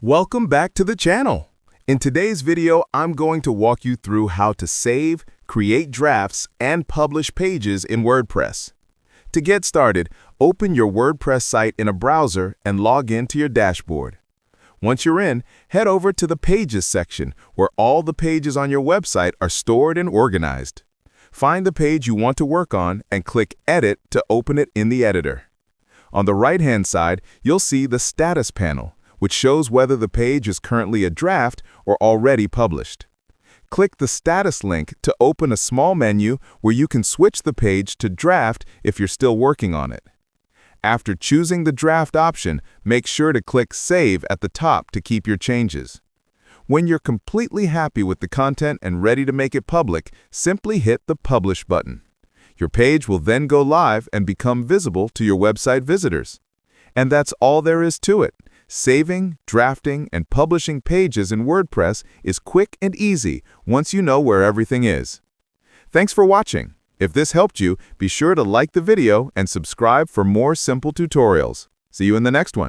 Welcome back to the channel. In today's video, I'm going to walk you through how to save, create drafts, and publish pages in WordPress. To get started, open your WordPress site in a browser and log into your dashboard. Once you're in, head over to the Pages section, where all the pages on your website are stored and organized. Find the page you want to work on and click Edit to open it in the editor. On the right-hand side, you'll see the Status panel, which shows whether the page is currently a draft or already published. Click the Status link to open a small menu where you can switch the page to draft if you're still working on it. After choosing the draft option, make sure to click Save at the top to keep your changes. When you're completely happy with the content and ready to make it public, simply hit the Publish button. Your page will then go live and become visible to your website visitors. And that's all there is to it. Saving, drafting, and publishing pages in WordPress is quick and easy once you know where everything is. Thanks for watching. If this helped you, be sure to like the video and subscribe for more simple tutorials. See you in the next one.